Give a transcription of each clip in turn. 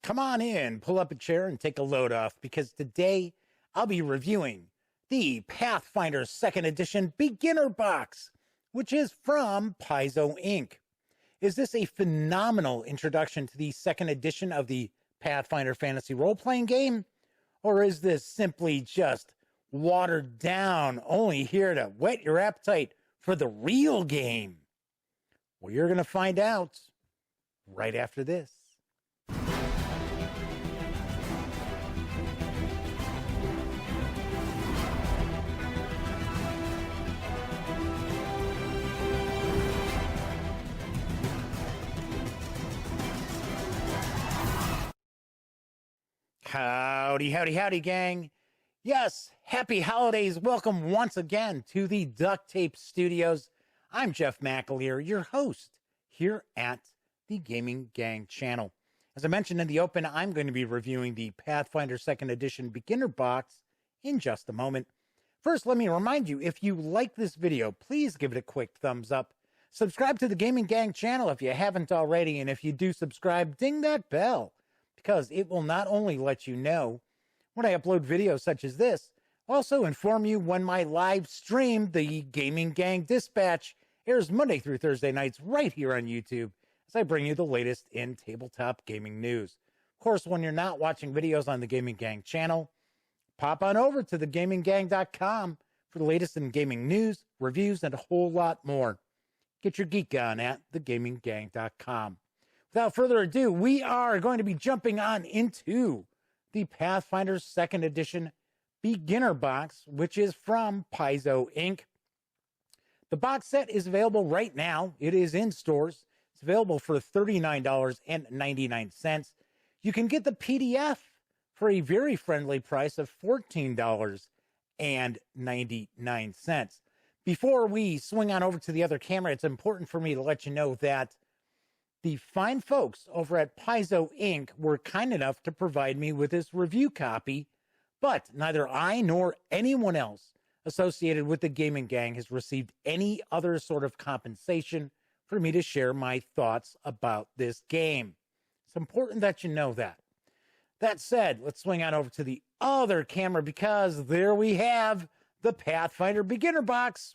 Come on in, pull up a chair, and take a load off, because today I'll be reviewing the Pathfinder 2nd Edition Beginner Box, which is from Paizo Inc. Is this a phenomenal introduction to the 2nd edition of the Pathfinder fantasy role-playing game? Or is this simply just watered down, only here to whet your appetite for the real game? Well, you're going to find out right after this. Howdy, howdy, howdy, gang. Yes, happy holidays. Welcome once again to the Duct Tape Studios. I'm Jeff McAleer, your host here at the Gaming Gang channel. As I mentioned in the open, I'm going to be reviewing the Pathfinder 2nd Edition Beginner Box in just a moment. First, let me remind you, if you like this video, please give it a quick thumbs up. Subscribe to the Gaming Gang channel if you haven't already, and if you do subscribe, ding that bell, because it will not only let you know when I upload videos such as this, also inform you when my live stream, the Gaming Gang Dispatch, airs Monday through Thursday nights right here on YouTube as I bring you the latest in tabletop gaming news. Of course, when you're not watching videos on the Gaming Gang channel, pop on over to thegaminggang.com for the latest in gaming news, reviews, and a whole lot more. Get your geek on at thegaminggang.com. Without further ado, we are going to be jumping on into the Pathfinder 2nd Edition Beginner Box, which is from Paizo Inc. The box set is available right now. It is in stores. It's available for $39.99. You can get the PDF for a very friendly price of $14.99. Before we swing on over to the other camera, it's important for me to let you know that the fine folks over at Paizo Inc. were kind enough to provide me with this review copy, but neither I nor anyone else associated with the Gaming Gang has received any other sort of compensation for me to share my thoughts about this game. It's important that you know that. That said, let's swing on over to the other camera, because there we have the Pathfinder Beginner Box.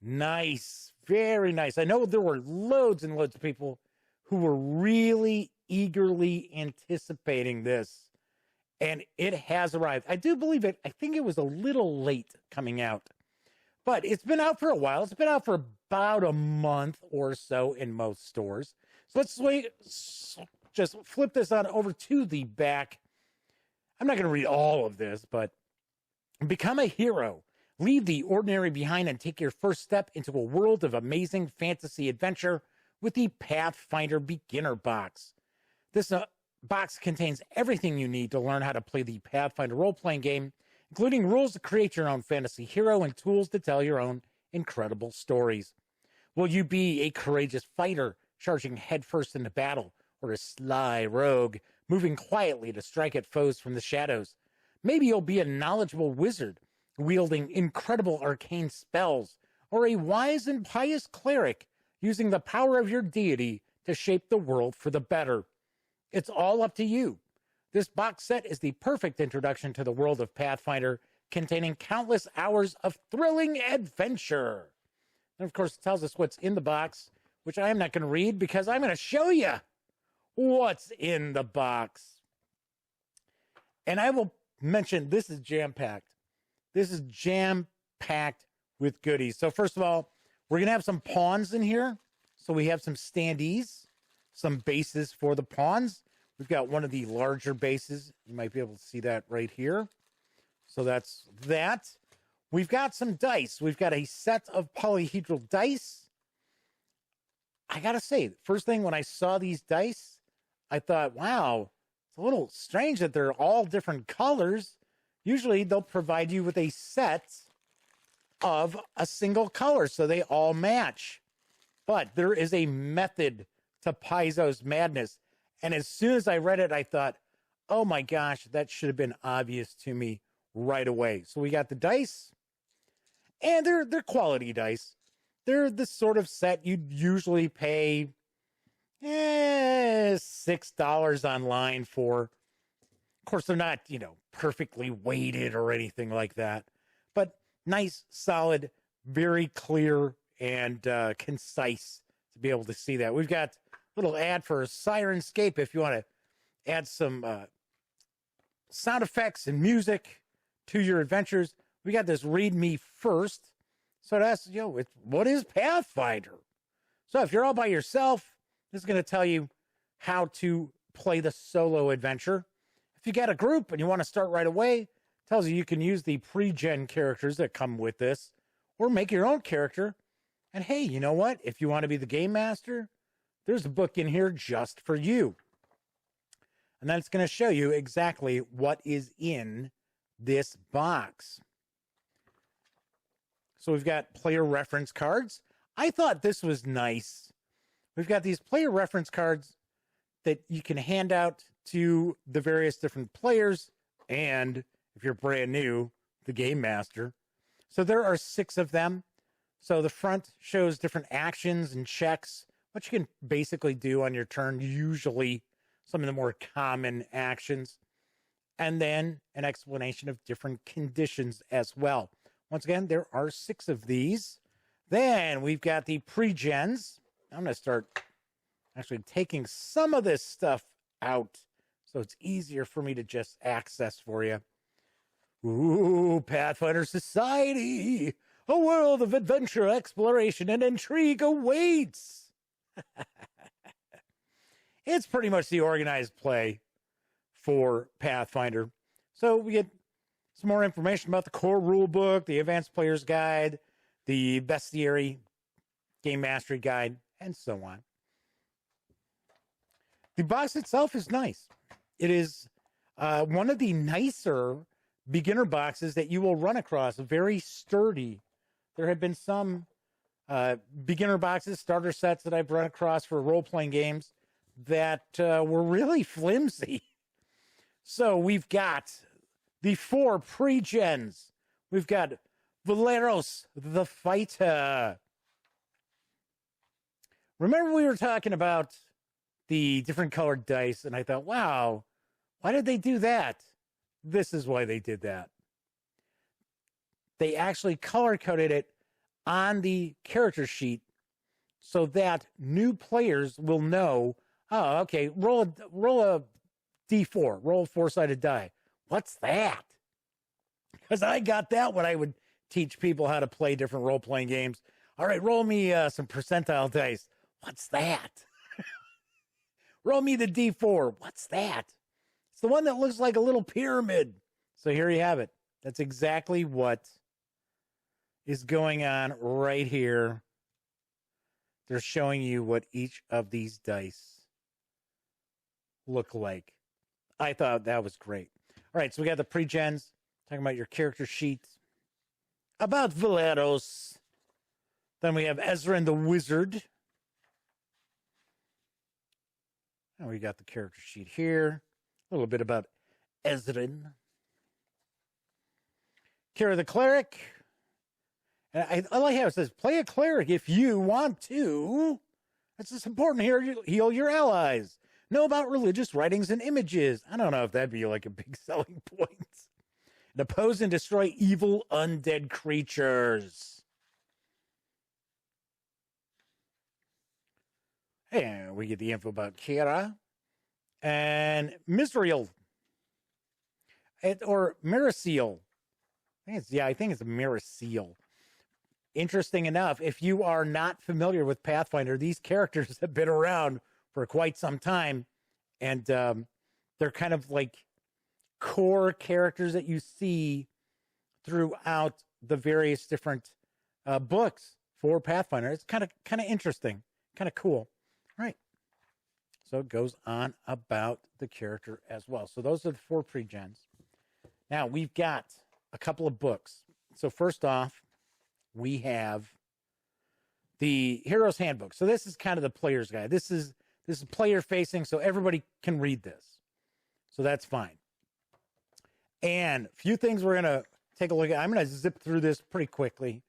Nice, very nice. I know there were loads and loads of people who were really eagerly anticipating this, and it has arrived. I do believe it. I think it was a little late coming out, but it's been out for a while. It's been out for about a month or so in most stores. So let's just flip this on over to the back. I'm not going to read all of this, but become a hero. Leave the ordinary behind and take your first step into a world of amazing fantasy adventure with the Pathfinder Beginner Box. This box contains everything you need to learn how to play the Pathfinder role-playing game, including rules to create your own fantasy hero and tools to tell your own incredible stories. Will you be a courageous fighter charging headfirst into battle, or a sly rogue moving quietly to strike at foes from the shadows? Maybe you'll be a knowledgeable wizard wielding incredible arcane spells, or a wise and pious cleric using the power of your deity to shape the world for the better. It's all up to you. This box set is the perfect introduction to the world of Pathfinder, containing countless hours of thrilling adventure. And of course, it tells us what's in the box, which I am not going to read because I'm going to show you what's in the box. And I will mention this is jam-packed. This is jam-packed with goodies. So first of all, we're going to have some pawns in here. So we have some standees, some bases for the pawns. We've got one of the larger bases. You might be able to see that right here. So that's that. We've got some dice. We've got a set of polyhedral dice. I got to say, first thing when I saw these dice, I thought, wow, it's a little strange that they're all different colors. Usually they'll provide you with a set of a single color, so they all match. But there is a method to Paizo's madness. And as soon as I read it, I thought, oh my gosh, that should have been obvious to me right away. So we got the dice, and they're quality dice. They're the sort of set you'd usually pay $6 online for. Of course, they're not, perfectly weighted or anything like that, but nice, solid, very clear and concise to be able to see that. We've got a little ad for Sirenscape if you want to add some sound effects and music to your adventures. We got this read me first. So it asks, what is Pathfinder? So if you're all by yourself, this is going to tell you how to play the solo adventure. If you got a group and you want to start right away, it tells you can use the pre-gen characters that come with this or make your own character. And hey, you know what? If you want to be the game master, there's a book in here just for you. And then it's going to show you exactly what is in this box. So we've got player reference cards. I thought this was nice. We've got these player reference cards that you can hand out to the various different players and, if you're brand new, the game master. So there are 6 of them. So the front shows different actions and checks, what you can basically do on your turn, usually some of the more common actions, and then an explanation of different conditions as well. Once again, there are 6 of these. Then we've got the pre-gens. I'm going to start actually taking some of this stuff out so it's easier for me to just access for you. Ooh, Pathfinder Society. A world of adventure, exploration, and intrigue awaits. It's pretty much the organized play for Pathfinder. So we get some more information about the core rule book, the advanced player's guide, the bestiary game mastery guide, and so on. The box itself is nice. It is one of the nicer beginner boxes that you will run across, very sturdy. There have been some beginner boxes, starter sets that I've run across for role-playing games that were really flimsy. So we've got the 4 pre-gens. We've got Valeros the Fighter. Remember we were talking about the different colored dice, and I thought, wow, why did they do that? This is why they did that. They actually color-coded it on the character sheet so that new players will know, oh, okay, roll a D4, roll a 4-sided die. What's that? Because I got that when I would teach people how to play different role-playing games. All right, roll me some percentile dice. What's that? Roll me the D4. What's that? It's the one that looks like a little pyramid. So here you have it. That's exactly what is going on right here. They're showing you what each of these dice look like. I thought that was great. All right, so we got the pre-gens, talking about your character sheets, about Valeros. Then we have Ezra and the Wizard. And we got the character sheet here. A little bit about Ezrin. Kara the Cleric. And I like how it says, play a cleric if you want to. It's just important here, heal your allies. Know about religious writings and images. I don't know if that'd be like a big selling point. And oppose and destroy evil undead creatures. And we get the info about Kira and Misriel. Or Miraseal. I think it's Miraseal. Interesting enough, if you are not familiar with Pathfinder, these characters have been around for quite some time, and they're kind of like core characters that you see throughout the various different books for Pathfinder. It's kind of interesting, kind of cool. All right. So it goes on about the character as well. So those are the 4 pre-gens. Now we've got a couple of books. So first off, we have the Heroes Handbook. So this is kind of the player's guide. This is player facing, so everybody can read this. So that's fine. And a few things we're going to take a look at. I'm going to zip through this pretty quickly,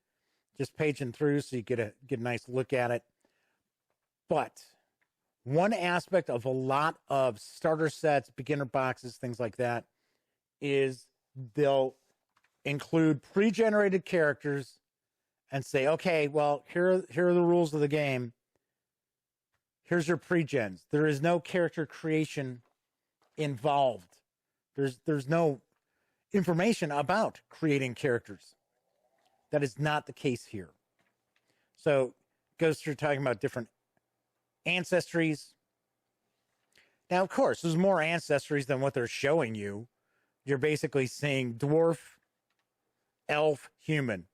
just paging through so you get a nice look at it. But One aspect of a lot of starter sets, beginner boxes, things like that, is they'll include pre-generated characters and say, okay, well, here are the rules of the game. Here's your pre-gens. There is no character creation involved. There's no information about creating characters. That is not the case here. So it goes through talking about different ancestries. Now, of course, there's more ancestries than what they're showing you. You're basically seeing dwarf, elf, human.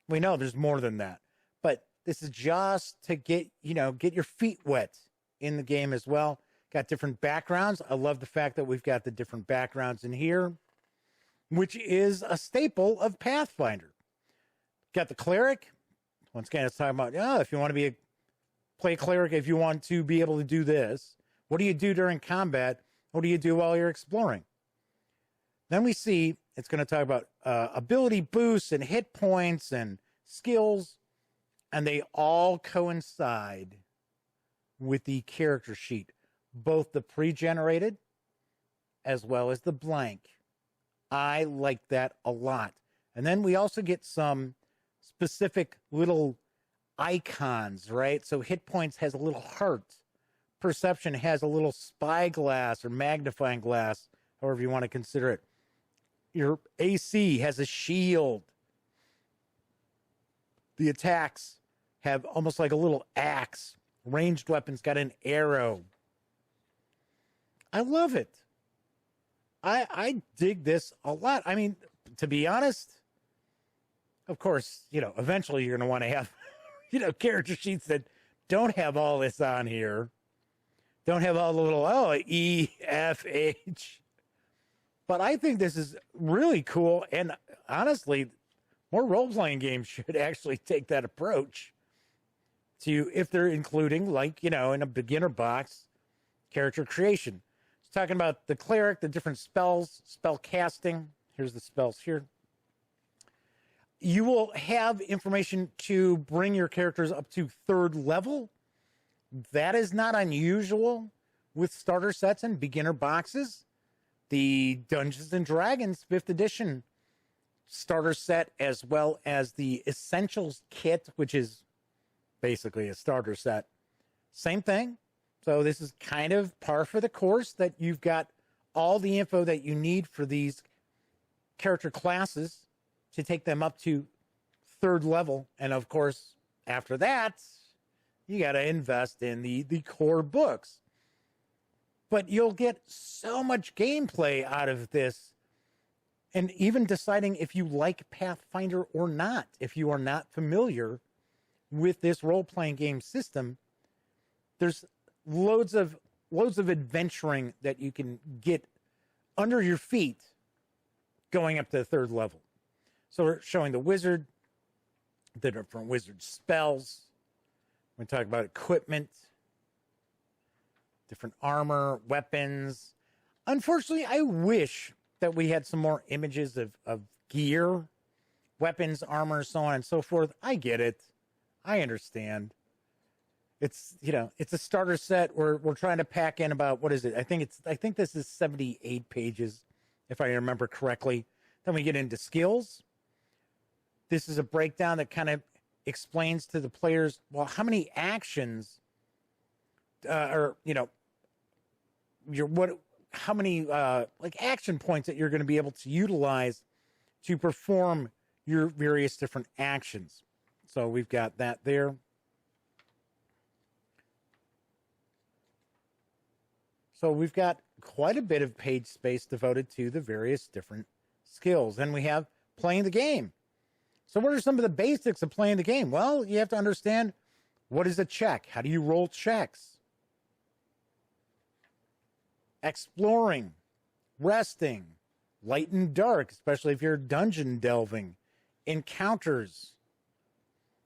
We know there's more than that. But this is just to get your feet wet in the game as well. Got different backgrounds. I love the fact that we've got the different backgrounds in here, which is a staple of Pathfinder. Got the cleric. Once again, it's talking about, if you want to play a cleric, if you want to be able to do this, what do you do during combat? What do you do while you're exploring? Then we see it's going to talk about ability boosts and hit points and skills, and they all coincide with the character sheet, both the pre-generated as well as the blank. I like that a lot. And then we also get some specific little icons, right? So hit points has a little heart. Perception has a little spyglass or magnifying glass, however you want to consider it. Your AC has a shield. The attacks have almost like a little axe. Ranged weapons got an arrow. I love it. I dig this a lot. I mean, to be honest, of course, eventually you're going to want to have, character sheets that don't have all this on here. Don't have all the little, E, F, H. But I think this is really cool. And honestly, more role-playing games should actually take that approach to, if they're including, like, in a beginner box, character creation. It's talking about the cleric, the different spells, spell casting. Here's the spells here. You will have information to bring your characters up to 3rd level. That is not unusual with starter sets and beginner boxes. The Dungeons and Dragons 5th edition starter set, as well as the Essentials kit, which is basically a starter set. Same thing. So this is kind of par for the course, that you've got all the info that you need for these character classes to take them up to 3rd level. And of course, after that, you got to invest in the core books. But you'll get so much gameplay out of this. And even deciding if you like Pathfinder or not, if you are not familiar with this role-playing game system, there's loads of adventuring that you can get under your feet going up to the 3rd level. So we're showing the wizard, the different wizard spells. We talk about equipment, different armor, weapons. Unfortunately, I wish that we had some more images of gear, weapons, armor, so on and so forth. I get it. I understand. It's, it's a starter set. We're trying to pack in about, what is it? I think this is 78 pages, if I remember correctly. Then we get into skills. This is a breakdown that kind of explains to the players, well, how many actions, how many action points that you're going to be able to utilize to perform your various different actions. So we've got that there. So we've got quite a bit of page space devoted to the various different skills. Then we have playing the game. So what are some of the basics of playing the game? Well, you have to understand, what is a check? How do you roll checks? Exploring, resting, light and dark, especially if you're dungeon delving, encounters.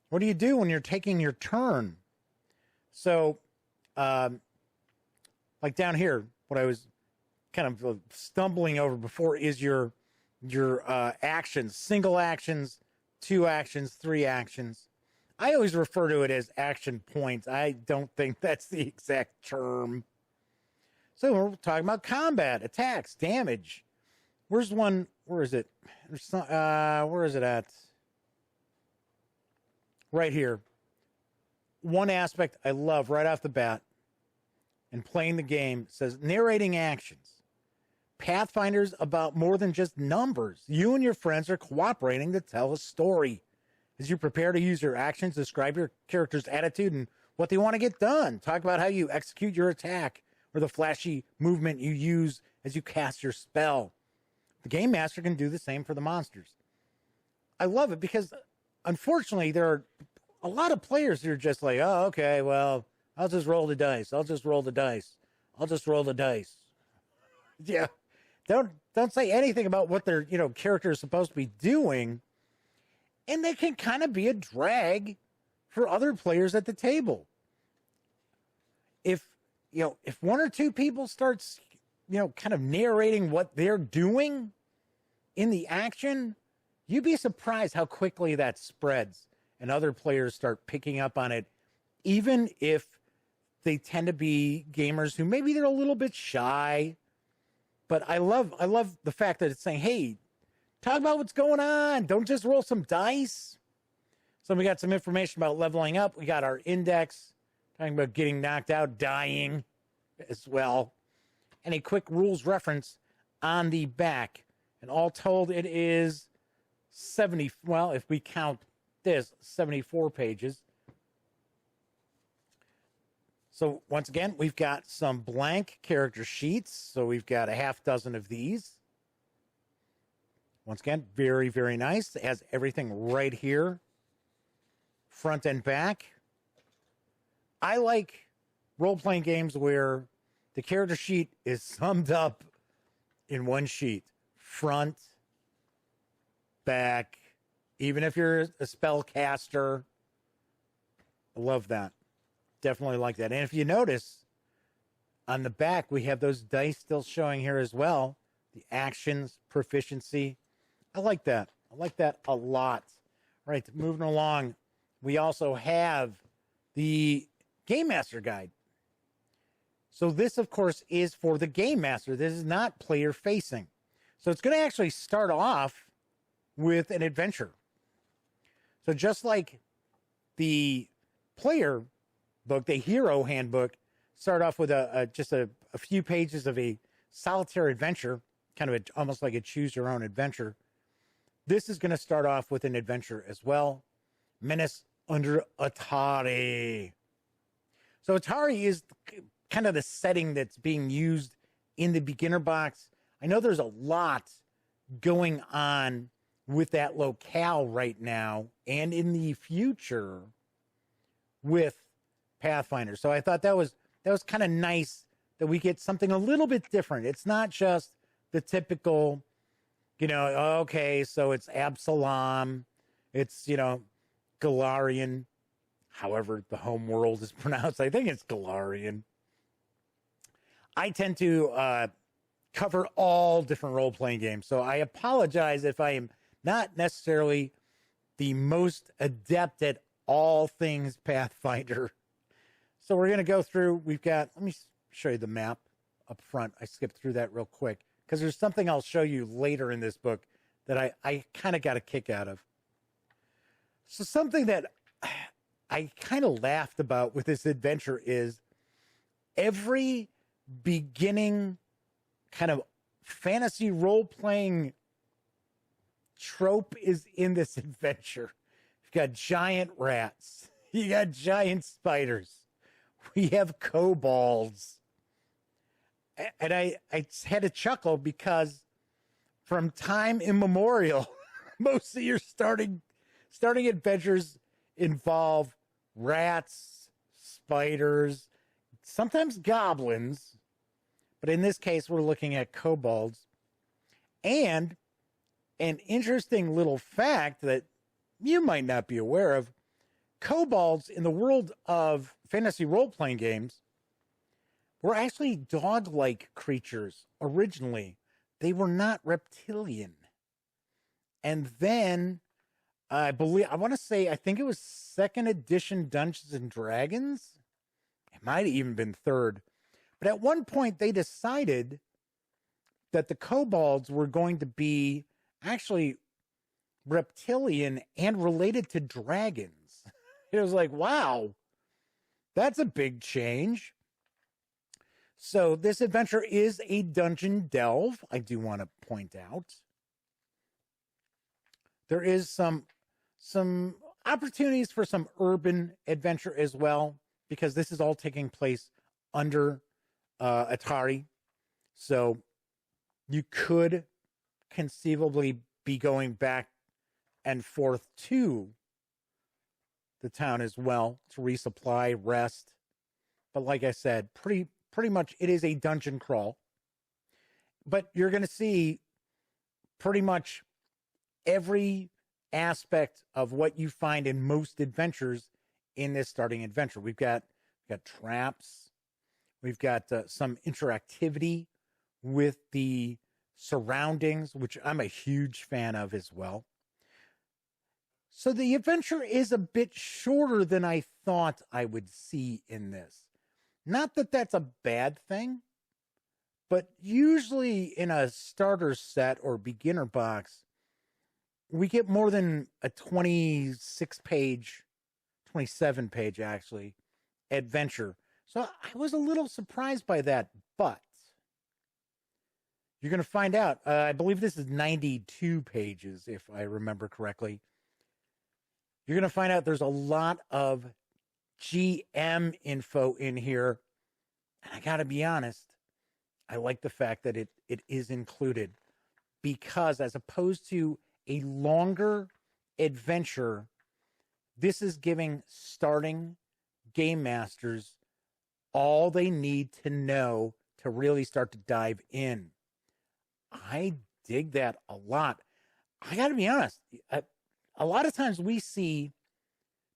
What do you do when you're taking your turn? So, like down here, what I was kind of stumbling over before is your actions, single actions, 2 actions, 3 actions. I always refer to it as action points. I don't think that's the exact term. So we're talking about combat, attacks, damage. Where's one? Where is it? Where is it at? Right here. One aspect I love right off the bat in playing the game says narrating actions. Pathfinder's about more than just numbers. You and your friends are cooperating to tell a story. As you prepare to use your actions, describe your character's attitude and what they want to get done. Talk about how you execute your attack or the flashy movement you use as you cast your spell. The game master can do the same for the monsters. I love it because, unfortunately, there are a lot of players who are just like, oh, okay, well, I'll just roll the dice. I'll just roll the dice. I'll just roll the dice. Yeah. Don't say anything about what their, character is supposed to be doing. And they can kind of be a drag for other players at the table. If one or two people starts, kind of narrating what they're doing in the action, you'd be surprised how quickly that spreads and other players start picking up on it, even if they tend to be gamers who maybe they're a little bit shy. But I love the fact that it's saying, hey, talk about what's going on. Don't just roll some dice. So we got some information about leveling up. We got our index, talking about getting knocked out, dying as well. And a quick rules reference on the back. And all told, it is 70, well, if we count this, 74 pages. So once again, we've got some blank character sheets. So we've got a half dozen of these. Once again, very, very nice. It has everything right here, front and back. I like role-playing games where the character sheet is summed up in one sheet. Front, back, even if you're a spellcaster. I love that. Definitely like that. And if you notice, on the back, we have those dice still showing here as well. The actions, proficiency. I like that. I like that a lot. All right, moving along, we also have the Game Master Guide. So this, of course, is for the Game Master. This is not player-facing. So it's going to actually start off with an adventure. So just like the player book, the Hero Handbook, start off with just a few pages of a solitary adventure, kind of almost like a choose-your-own adventure. This is going to start off with an adventure as well. Menace under Atari. So Atari is kind of the setting that's being used in the beginner box. I know there's a lot going on with that locale right now and in the future with Pathfinder. So I thought that was kind of nice that we get something a little bit different. It's not just the typical, okay, so it's Absalom, it's, Galarian, however the home world is pronounced. I think it's Galarian. I tend to cover all different role-playing games, so I apologize if I am not necessarily the most adept at all things Pathfinder. So we're going to go through, let me show you the map up front. I skipped through that real quick because there's something I'll show you later in this book that I kind of got a kick out of. So something that I kind of laughed about with this adventure is every beginning kind of fantasy role-playing trope is in this adventure. You've got giant rats. You got giant spiders. We have kobolds. And I had to chuckle because from time immemorial, most of your starting adventures involve rats, spiders, sometimes goblins. But in this case, we're looking at kobolds. And an interesting little fact that you might not be aware of, kobolds in the world of fantasy role-playing games were actually dog-like creatures originally. They were not reptilian. And then I believe, I want to say, I think it was second edition Dungeons and Dragons. It might have even been third. But at one point, they decided that the kobolds were going to be actually reptilian and related to dragons. It was like, wow, that's a big change. So this adventure is a dungeon delve, I do want to point out. There is some opportunities for some urban adventure as well, because this is all taking place under Atari. So you could conceivably be going back and forth to the town as well to resupply, rest. But like I said, pretty much it is a dungeon crawl. But you're going to see pretty much every aspect of what you find in most adventures in this starting adventure. We've got traps. We've got some interactivity with the surroundings, which I'm a huge fan of as well. So the adventure is a bit shorter than I thought I would see in this. Not that that's a bad thing, but usually in a starter set or beginner box, we get more than a 26-page, 27-page actually, adventure. So I was a little surprised by that, but you're going to find out. I believe this is 92 pages, if I remember correctly. You're going to find out there's a lot of GM info in here. And I got to be honest, I like the fact that it is included, because as opposed to a longer adventure, this is giving starting game masters all they need to know to really start to dive in. I dig that a lot. I got to be honest. A lot of times we see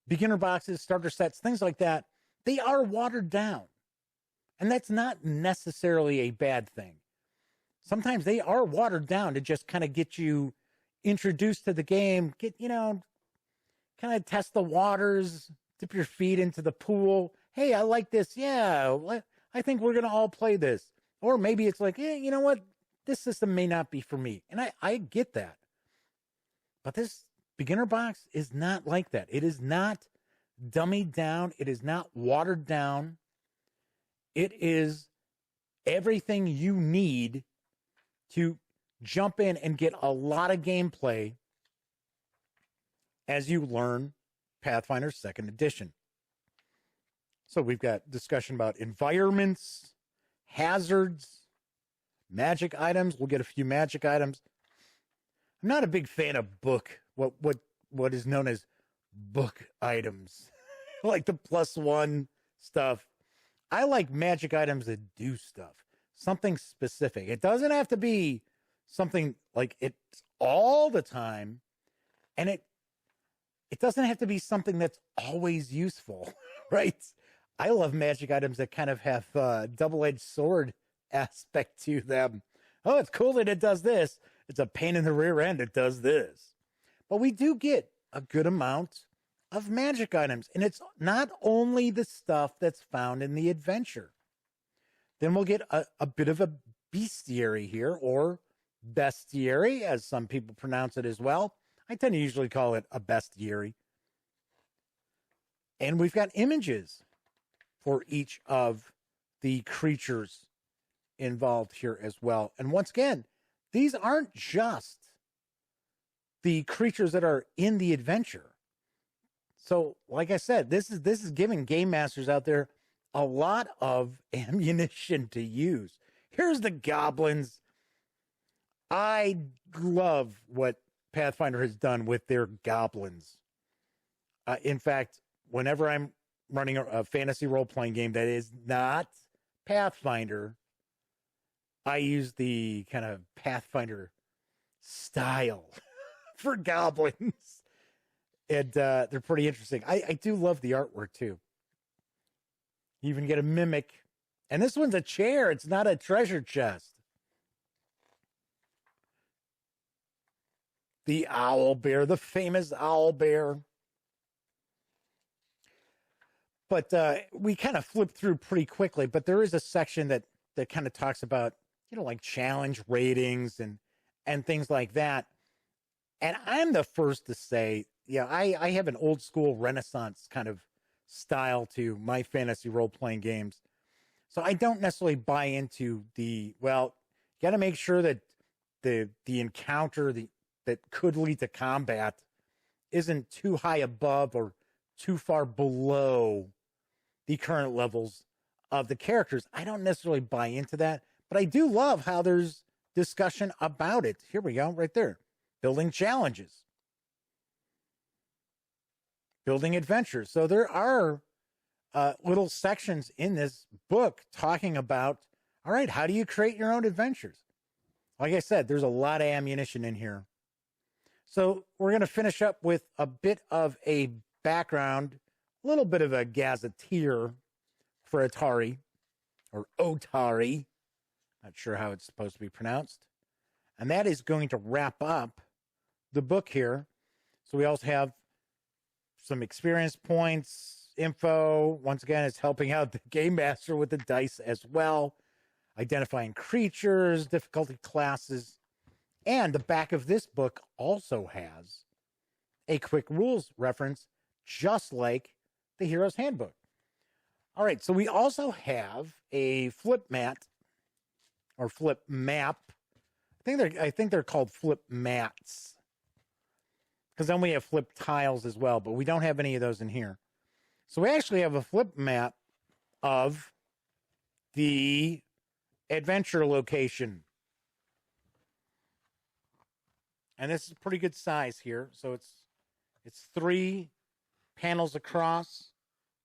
beginner boxes, starter sets, things like that. They are watered down. And that's not necessarily a bad thing. Sometimes they are watered down to just kind of get you introduced to the game, kind of test the waters, dip your feet into the pool. Hey, I like this. Yeah, I think we're going to all play this. Or maybe it's like, you know what? This system may not be for me. And I get that. But this beginner box is not like that. It is not dummied down. It is not watered down. It is everything you need to jump in and get a lot of gameplay as you learn Pathfinder 2nd Edition. So we've got discussion about environments, hazards, magic items. We'll get a few magic items. I'm not a big fan of what is known as book items, like the +1 stuff. I like magic items that do stuff, something specific. It doesn't have to be something like it's all the time, and it doesn't have to be something that's always useful, right? I love magic items that kind of have a double-edged sword aspect to them. Oh, it's cool that it does this. It's a pain in the rear end. It does this. But we do get a good amount of magic items, and it's not only the stuff that's found in the adventure. Then we'll get a bit of a bestiary here, or bestiary, as some people pronounce it as well. I tend to usually call it a bestiary. And we've got images for each of the creatures involved here as well. And once again, these aren't just the creatures that are in the adventure. So, like I said, this is giving game masters out there a lot of ammunition to use. Here's the goblins. I love what Pathfinder has done with their goblins. In fact, whenever I'm running a fantasy role-playing game that is not Pathfinder, I use the kind of Pathfinder style for goblins. And they're pretty interesting. I do love the artwork, too. You even get a mimic. And this one's a chair. It's not a treasure chest. The owl bear, the famous owl bear. But we kind of flipped through pretty quickly, but there is a section that kind of talks about, like challenge ratings and things like that. And I'm the first to say, I have an old school Renaissance kind of style to my fantasy role-playing games. So I don't necessarily buy into you got to make sure that the encounter that could lead to combat isn't too high above or too far below the current levels of the characters. I don't necessarily buy into that, but I do love how there's discussion about it. Here we go, right there. Building challenges. Building adventures. So there are little sections in this book talking about, all right, how do you create your own adventures? Like I said, there's a lot of ammunition in here. So we're going to finish up with a bit of a background, a little bit of a gazetteer for Atari, or Otari. Not sure how it's supposed to be pronounced. And that is going to wrap up the book here. So we also have some experience points, info. Once again, it's helping out the game master with the dice as well. Identifying creatures, difficulty classes. And the back of this book also has a quick rules reference, just like the Heroes Handbook. All right, so we also have a flip mat or flip map. I think they're called flip mats, because then we have flip tiles as well, but we don't have any of those in here. So we actually have a flip map of the adventure location. And this is a pretty good size here. So it's 3 panels across,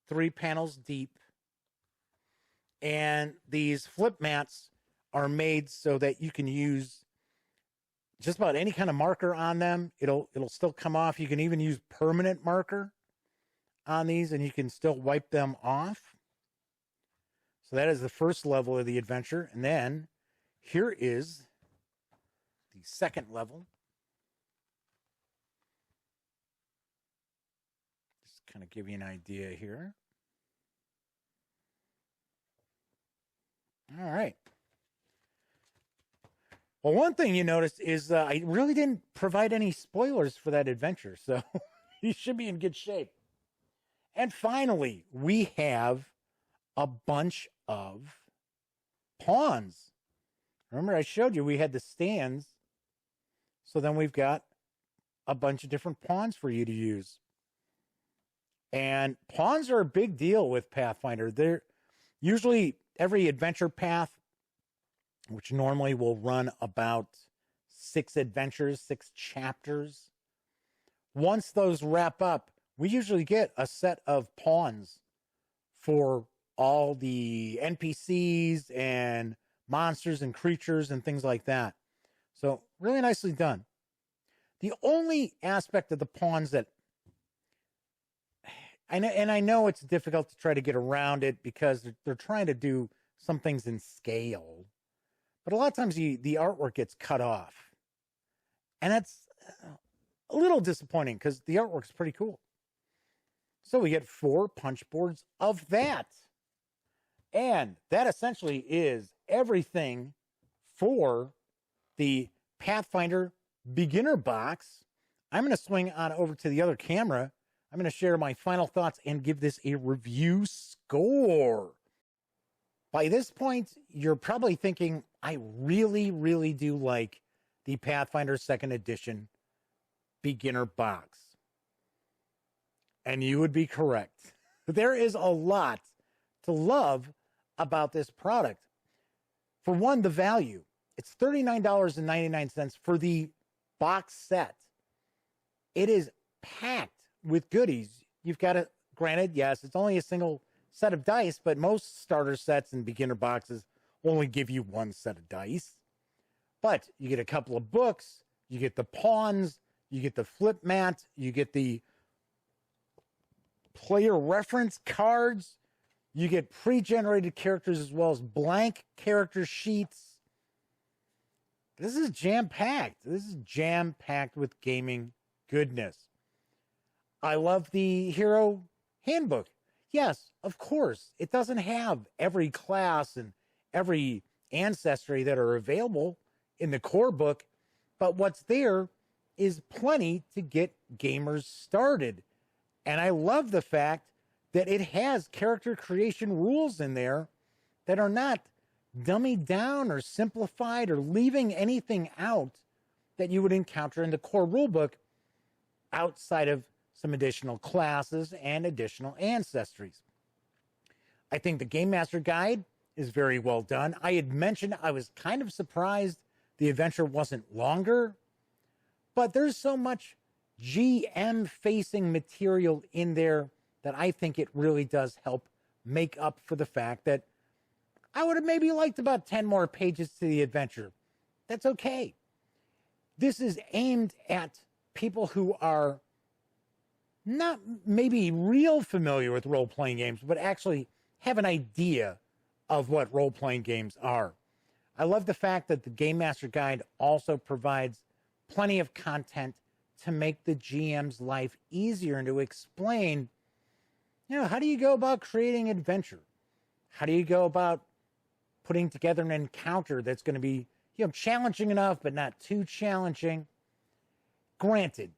3 panels deep. And these flip mats are made so that you can use just about any kind of marker on them. It'll still come off. You can even use permanent marker on these, and you can still wipe them off. So that is the first level of the adventure. And then here is the second level. Just kind of give you an idea here. All right. Well, one thing you noticed is I really didn't provide any spoilers for that adventure, so you should be in good shape. And finally, we have a bunch of pawns. Remember, I showed you we had the stands, so then we've got a bunch of different pawns for you to use. And pawns are a big deal with Pathfinder. They're usually every adventure path, which normally will run about 6 adventures, 6 chapters. Once those wrap up, we usually get a set of pawns for all the NPCs and monsters and creatures and things like that. So really nicely done. The only aspect of the pawns that I know it's difficult to try to get around it because they're trying to do some things in scale. But a lot of times the artwork gets cut off. And that's a little disappointing because the artwork's pretty cool. So we get 4 punch boards of that. And that essentially is everything for the Pathfinder beginner box. I'm going to swing on over to the other camera. I'm going to share my final thoughts and give this a review score. By this point, you're probably thinking, I really, really do like the Pathfinder 2nd Edition beginner box. And you would be correct. There is a lot to love about this product. For one, the value. It's $39.99 for the box set. It is packed with goodies. You've got to, granted, yes, it's only a single set of dice, but most starter sets and beginner boxes only give you 1 set of dice. But you get a couple of books, you get the pawns, you get the flip mat, you get the player reference cards, you get pre-generated characters as well as blank character sheets. This is jam-packed. This is jam-packed with gaming goodness. I love the Hero Handbook. Yes, of course, it doesn't have every class and every ancestry that are available in the core book, but what's there is plenty to get gamers started. And I love the fact that it has character creation rules in there that are not dummied down or simplified or leaving anything out that you would encounter in the core rulebook outside of some additional classes and additional ancestries. I think the Game Master Guide is very well done. I had mentioned I was kind of surprised the adventure wasn't longer, but there's so much GM-facing material in there that I think it really does help make up for the fact that I would have maybe liked about 10 more pages to the adventure. That's okay. This is aimed at people who are not maybe real familiar with role-playing games, but actually have an idea of what role-playing games are. I love the fact that the Game Master Guide also provides plenty of content to make the GM's life easier and to explain, how do you go about creating adventure? How do you go about putting together an encounter that's going to be, challenging enough, but not too challenging? Granted,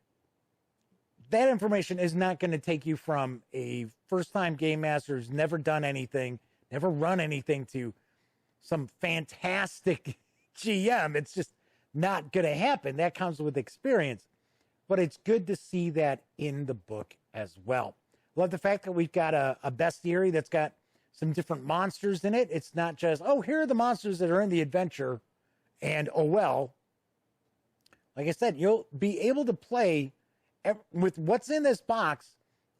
that information is not going to take you from a first-time game master who's never done anything, never run anything, to some fantastic GM. It's just not going to happen. That comes with experience. But it's good to see that in the book as well. Love the fact that we've got a bestiary that's got some different monsters in it. It's not just, here are the monsters that are in the adventure, and like I said, you'll be able to play with what's in this box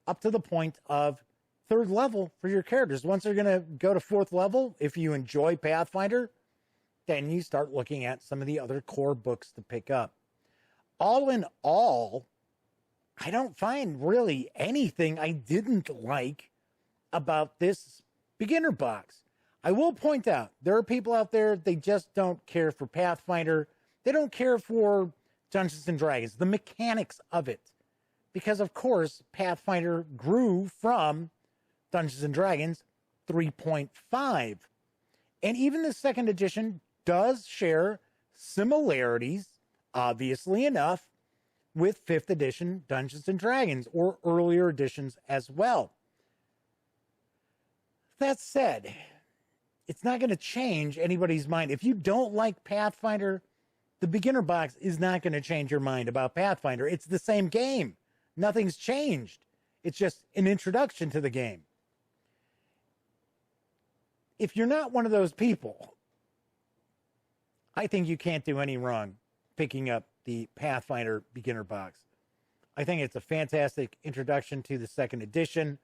up to the point of 3rd level for your characters. Once they're going to go to 4th level, if you enjoy Pathfinder, then you start looking at some of the other core books to pick up. All in all, I don't find really anything I didn't like about this beginner box. I will point out, there are people out there, they just don't care for Pathfinder. They don't care for Dungeons and Dragons, the mechanics of it. Because, of course, Pathfinder grew from Dungeons and Dragons 3.5. And even the 2nd edition does share similarities, obviously enough, with 5th edition Dungeons and Dragons, or earlier editions as well. That said, it's not going to change anybody's mind. If you don't like Pathfinder, the beginner box is not going to change your mind about Pathfinder. It's the same game. Nothing's changed. It's just an introduction to the game. If you're not one of those people, I think you can't do any wrong picking up the Pathfinder beginner box. I think it's a fantastic introduction to the 2nd edition.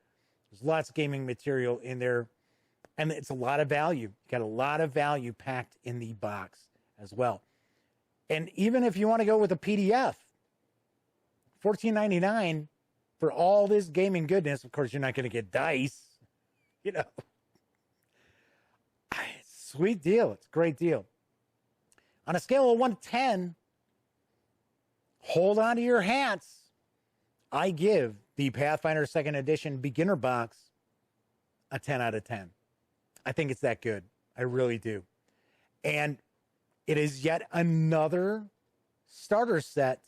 There's lots of gaming material in there, and it's a lot of value. Got a lot of value packed in the box as well. And even if you want to go with a PDF, $14.99 for all this gaming goodness. Of course, you're not going to get dice. Sweet deal. It's a great deal. On a scale of 1 to 10, hold on to your hats. I give the Pathfinder 2nd Edition beginner box a 10 out of 10. I think it's that good. I really do. And it is yet another starter set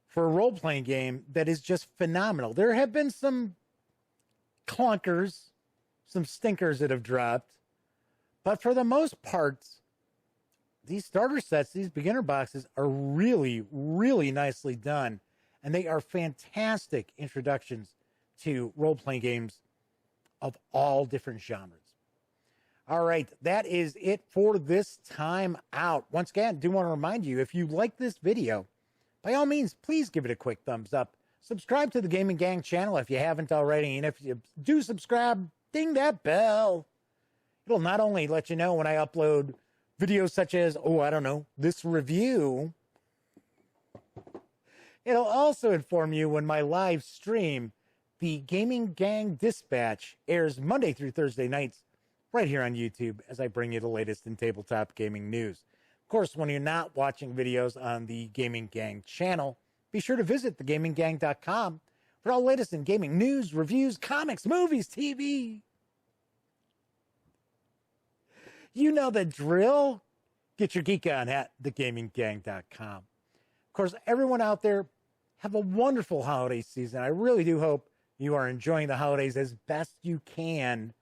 for a role-playing game that is just phenomenal. There have been some clunkers, some stinkers that have dropped, but for the most part, these starter sets, these beginner boxes are really, really nicely done, and they are fantastic introductions to role-playing games of all different genres. All right, that is it for this time out. Once again, I do want to remind you, if you like this video, by all means, please give it a quick thumbs up. Subscribe to the Gaming Gang channel if you haven't already, and if you do subscribe, ding that bell. It'll not only let you know when I upload videos such as, this review, it'll also inform you when my live stream, the Gaming Gang Dispatch, airs Monday through Thursday nights right here on YouTube as I bring you the latest in tabletop gaming news. Of course, when you're not watching videos on the Gaming Gang channel, be sure to visit thegaminggang.com for all the latest in gaming news, reviews, comics, movies, TV. You know the drill. Get your geek on at thegaminggang.com. Of course, everyone out there, have a wonderful holiday season. I really do hope you are enjoying the holidays as best you can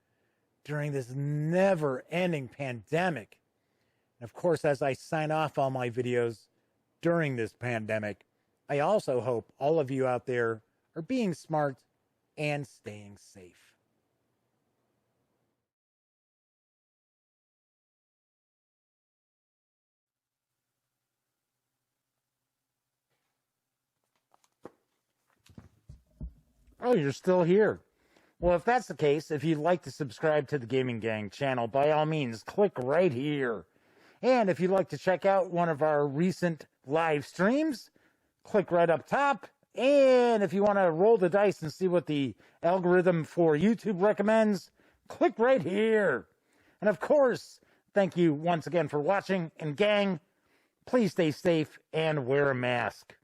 during this never-ending pandemic. And of course, as I sign off all my videos during this pandemic, I also hope all of you out there are being smart and staying safe. Oh, you're still here. Well, if that's the case, if you'd like to subscribe to the Gaming Gang channel, by all means, click right here. And if you'd like to check out one of our recent live streams, click right up top. And if you want to roll the dice and see what the algorithm for YouTube recommends, click right here. And of course, thank you once again for watching. And gang, please stay safe and wear a mask.